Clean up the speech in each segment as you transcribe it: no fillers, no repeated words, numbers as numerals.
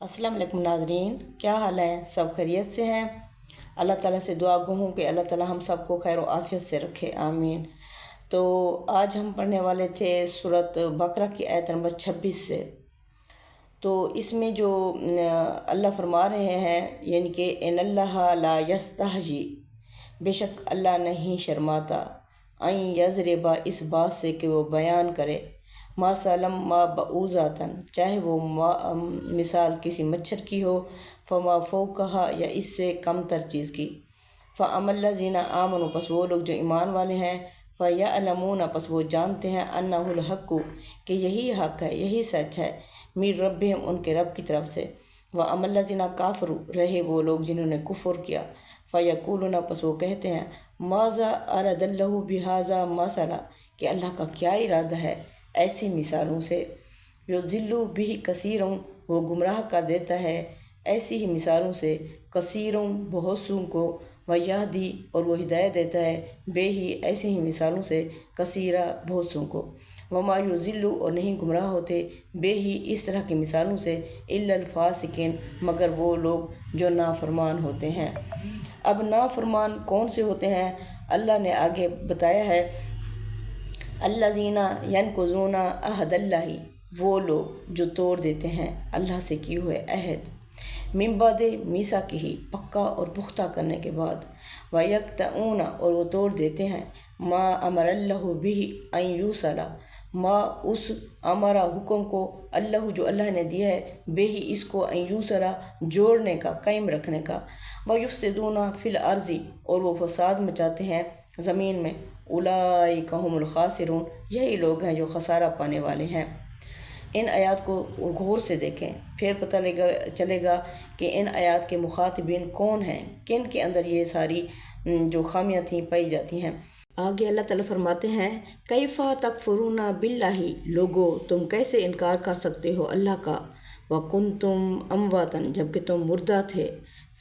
अस्सलाम वालेकुम नाज़रीन, क्या हाल है? सब खैरियत से हैं? अल्लाह ताला से दुआ गो हूँ कि अल्लाह ताला हम सबको खैर और आफियत से रखे, आमीन। तो आज हम पढ़ने वाले थे सूरत बकरा की आयत नंबर 26 से। तो इसमें जो अल्लाह फरमा रहे हैं, यानी कि इन्नल्लाह ला यस्तहजी, बेशक अल्लाह नहीं शर्माता, आई यज़रिबा, इस बात से कि वो बयान करे, मासलम मा बऊज़ातन, चाहे वो मिसाल किसी मच्छर की हो, फ़मा फ़ौक़हा, या इससे कम तर चीज़ की। फ़अमल्लज़ीना आमनु, पस वो लोग जो ईमान वाले हैं, फ़यअलमून, पस वो जानते हैं, अन्नहुल हक़्क़ु, कि यही हक़ है, यही सच है, मिर रब्बिहिम, उनके रब की तरफ से। व अमल्लज़ीना काफ़रू, रहे वो लोग जिन्होंने कुफ़र किया, फ़यक़ूलून, पस वो कहते हैं, माज़ा अरदल्लहु बिहाज़ा मसला, कि अल्लाह का क्या इरादा है ऐसी मिसालों से। युज़िल्लु बिही कसीरों, वो गुमराह कर देता है ऐसी ही मिसालों से, कसीरों, बहुत सू को, व यहदी, और वो हिदायत देता है, बेही, ऐसी ही मिसालों से, कसीरा, बहुत सू को। वमा युज़िल्लु, और नहीं गुमराह होते, बेही, इस तरह की मिसालों से, इल्लल फ़ासिकीन, मगर वो लोग जो नाफरमान होते हैं। अब नाफरमान कौन से होते हैं, अल्लाह ने आगे बताया है, अल्लज़ीना यनकुज़ूना अहदल्लाहि, वो लोग जो तोड़ देते हैं अल्लाह से किए हुए अहद, मिन बादे मीसाकिही, पक्का और पुख्ता करने के बाद, वयक्तऊना, और वो तोड़ देते हैं, मा अमरल्लाहु बिही अन यूसला, मा, उस, अमरा, हुक्म को, अल्लाह, जो अल्लाह ने दिया है, बेही, इसको, अन यूसला, जोड़ने का, कायम रखने का, वयुफ्सिदूना फिल अर्ज़ी, और वो फसाद मचाते हैं ज़मीन में, उलाइका हुमुल खासिरून, यही लोग हैं जो खसारा पाने वाले हैं। इन आयात को गौर से देखें, फिर पता चलेगा कि इन आयात के मुखातिबीन कौन हैं, किन के अंदर ये सारी जो खामियां थीं पाई जाती हैं। आगे अल्लाह ताला फरमाते हैं, कैफ़ा तकफुरूना बिल्लाही, लोगो तुम कैसे इनकार कर सकते हो अल्लाह का, व कुंतुम अमवातन, जबकि तुम मुर्दा थे,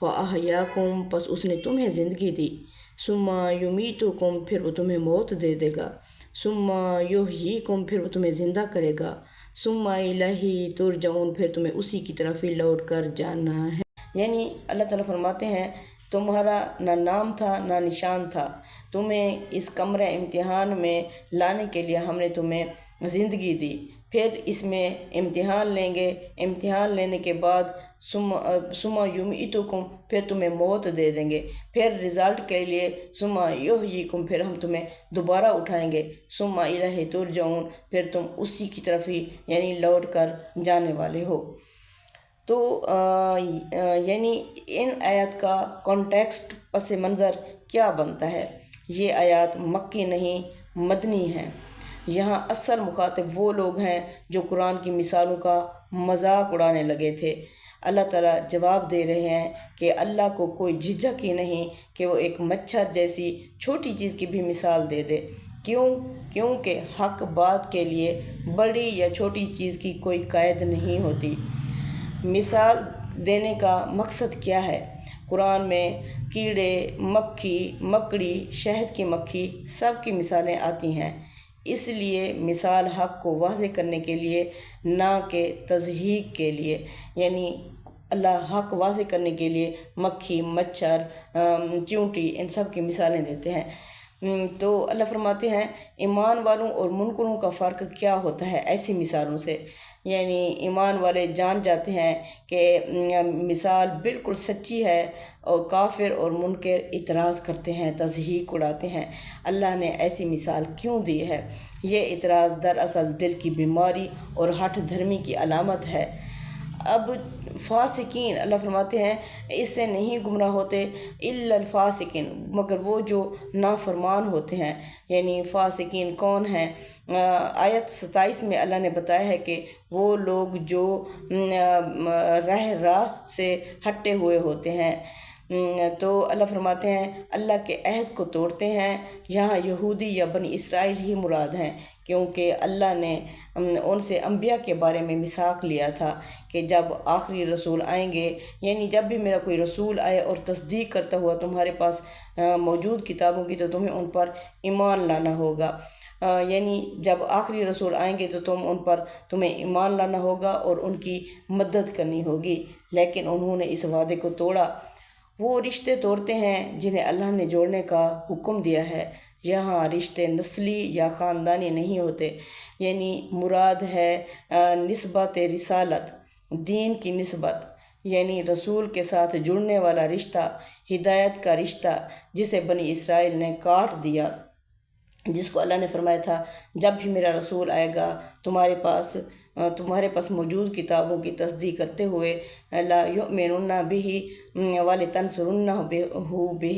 फ़अहयाकुम, पस उसने तुम्हें ज़िंदगी दी, सुम्मा युमीतुकुम, फिर वो तुम्हें मौत दे देगा, सुम्मा युहयीकुम, फिर वो तुम्हें ज़िंदा करेगा, सुम्मा इलैही तुरजऊन, फिर तुम्हें उसी की तरफ ही लौट कर जाना है। यानी अल्लाह ताला फरमाते हैं, तुम्हारा ना नाम था ना निशान था, तुम्हें इस कमरे इम्तिहान में लाने के लिए हमने तुम्हें ज़िंदगी दी, फिर इसमें इम्तिहान लेंगे, इम्तिहान लेने के बाद सुमा युमीतुकुम, फिर तुम्हें मौत दे देंगे, फिर रिज़ल्ट के लिए सुमा युहयीकुम, फिर हम तुम्हें दोबारा उठाएंगे, सुमा इलैही तुरजऊन, फिर तुम उसी की तरफ ही यानी लौट कर जाने वाले हो। तो यानी इन आयत का कॉन्टेक्स्ट, पस मंज़र क्या बनता है। ये आयत मक्की नहीं मदनी है। यहाँ असल मुखातिब वो लोग हैं जो कुरान की मिसालों का मजाक उड़ाने लगे थे। अल्लाह ताला जवाब दे रहे हैं कि अल्लाह को कोई झिझक ही नहीं कि वो एक मच्छर जैसी छोटी चीज़ की भी मिसाल दे दे। क्योंकि हक बात के लिए बड़ी या छोटी चीज़ की कोई कैद नहीं होती। मिसाल देने का मकसद क्या है। कुरान में कीड़े, मक्खी, मकड़ी, शहद की मक्खी, सब की मिसालें आती हैं, इसलिए मिसाल हक़ को वाज़ेह करने के लिए, ना कि तज़हीक के लिए। यानी अल्लाह हक़ वाज़ेह करने के लिए मक्खी, मच्छर, चींटी, इन सब की मिसालें देते हैं। तो अल्लाह फरमाते हैं, ईमान वालों और मुनकरों का फ़र्क क्या होता है ऐसी मिसालों से। यानी ईमान वाले जान जाते हैं कि मिसाल बिल्कुल सच्ची है, और काफिर और मुनकर इतराज़ करते हैं, तज़हीक उड़ाते हैं, अल्लाह ने ऐसी मिसाल क्यों दी है। ये इतराज़ दरअसल दिल की बीमारी और हठ धर्मी की अलामत है। अब फ़ासिकीन, अल्लाह फरमाते हैं, इससे नहीं गुमराह होते इल्लल फ़ासिकीन, मगर वो जो नाफरमान होते हैं। यानी फ़ासिकीन कौन हैं। आयत 27 में अल्लाह ने बताया है कि वो लोग जो राह रास्त से हटे हुए होते हैं। तो अल्लाह फरमाते हैं, अल्लाह के अहद को तोड़ते हैं। यहाँ यहूदी या बनी इसराइल ही मुराद हैं, क्योंकि अल्लाह ने उनसे अंबिया के बारे में मिसाक लिया था कि जब आखिरी रसूल आएंगे, यानी जब भी मेरा कोई रसूल आए और तस्दीक करता हुआ तुम्हारे पास मौजूद किताबों की, तो तुम्हें उन पर ईमान लाना होगा। یعنی جب آخری رسول آئیں گے تو تمہیں ایمان لانا ہوگا اور ان کی مدد کرنی ہوگی، لیکن انہوں نے اس وعدے کو توڑا۔ وہ رشتے توڑتے ہیں جنہیں اللہ نے جوڑنے کا حکم دیا ہے۔ یہاں رشتے نسلی یا خاندانی نہیں ہوتے، یعنی مراد ہے نسبت رسالت، دین کی نسبت، یعنی رسول کے ساتھ جڑنے والا رشتہ، ہدایت کا رشتہ جسے بنی اسرائیل نے کاٹ دیا، جس کو اللہ نے فرمایا تھا جب بھی میرا رسول آئے گا تمہارے پاس موجود کتابوں کی تصدیق کرتے ہوئے لا یؤمنون بہ ولتنصرنہ بہ،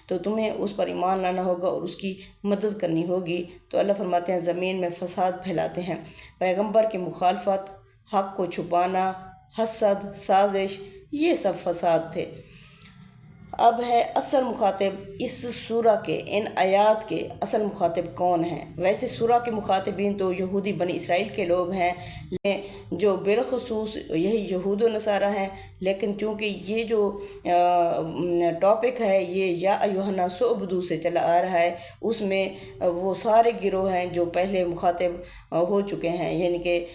تو تمہیں اس پر ایمان لانا ہوگا اور اس کی مدد کرنی ہوگی۔ تو اللہ فرماتے ہیں زمین میں فساد پھیلاتے ہیں، پیغمبر کی مخالفت، حق کو چھپانا، حسد، سازش، یہ سب فساد تھے۔ اب ہے اصل مخاطب اس سورہ کے، ان آیات کے اصل مخاطب کون ہیں؟ ویسے سورہ کے مخاطبین تو یہودی بنی اسرائیل کے لوگ ہیں، جو بالخصوص یہی یہود و نصارہ ہیں، لیکن چونکہ یہ جو ٹاپک ہے یہ یا ایھا الناس اعبدوا سے چلا آ رہا ہے، اس میں وہ سارے گروہ ہیں جو پہلے مخاطب ہو چکے ہیں، یعنی کہ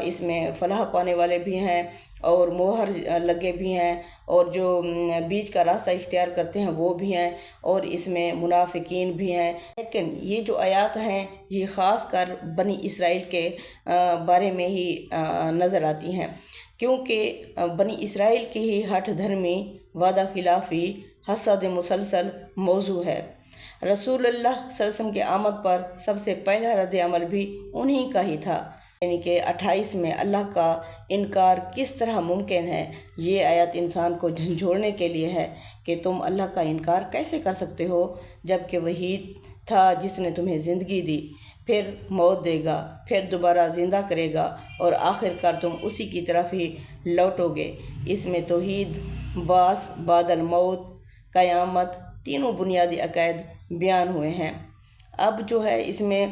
اس میں فلاح پانے والے بھی ہیں اور موہر لگے بھی ہیں، اور جو بیچ کا راستہ اختیار کرتے ہیں وہ بھی ہیں، اور اس میں منافقین بھی ہیں۔ لیکن یہ جو آیات ہیں یہ خاص کر بنی اسرائیل کے بارے میں ہی نظر آتی ہیں، کیونکہ بنی اسرائیل کی ہی ہٹ دھرمی، وعدہ خلافی، حسد مسلسل موضوع ہے۔ رسول اللہ صلی اللہ علیہ وسلم کے آمد پر سب سے پہلا رد عمل بھی انہی کا ہی تھا، یعنی کہ 28 میں اللہ کا انکار کس طرح ممکن ہے۔ یہ آیت انسان کو جھنجھوڑنے کے لیے ہے کہ تم اللہ کا انکار کیسے کر سکتے ہو، جبکہ وہی تھا جس نے تمہیں زندگی دی، پھر موت دے گا، پھر دوبارہ زندہ کرے گا، اور آخر کار تم اسی کی طرف ہی لوٹو گے۔ اس میں توحید، بعث بعد الموت، قیامت، تینوں بنیادی عقائد بیان ہوئے ہیں۔ اب جو ہے اس میں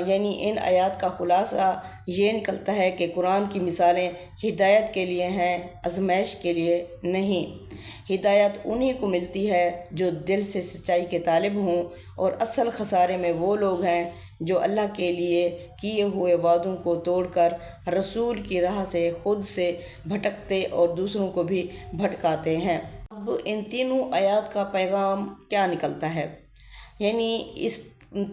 یعنی ان آیات کا خلاصہ یہ نکلتا ہے کہ قرآن کی مثالیں ہدایت کے لیے ہیں، آزمائش کے لیے نہیں۔ ہدایت انہی کو ملتی ہے جو دل سے سچائی کے طالب ہوں، اور اصل خسارے میں وہ لوگ ہیں جو اللہ کے لیے کیے ہوئے وعدوں کو توڑ کر رسول کی راہ سے خود سے بھٹکتے اور دوسروں کو بھی بھٹکاتے ہیں۔ اب ان تینوں آیات کا پیغام کیا نکلتا ہے؟ یعنی اس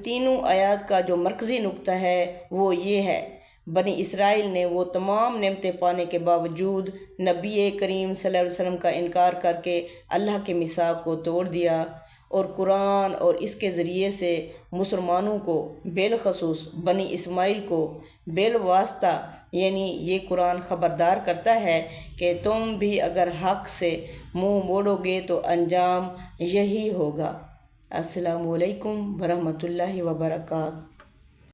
تینوں آیات کا جو مرکزی نقطہ ہے وہ یہ ہے، بنی اسرائیل نے وہ تمام نعمتیں پانے کے باوجود نبی کریم صلی اللہ علیہ وسلم کا انکار کر کے اللہ کے میثاق کو توڑ دیا، اور قرآن اور اس کے ذریعے سے مسلمانوں کو، بالخصوص بنی اسماعیل کو بالواسطہ، یعنی یہ قرآن خبردار کرتا ہے کہ تم بھی اگر حق سے منہ موڑو گے تو انجام یہی ہوگا۔ السلام علیکم ورحمۃ اللہ وبرکاتہ۔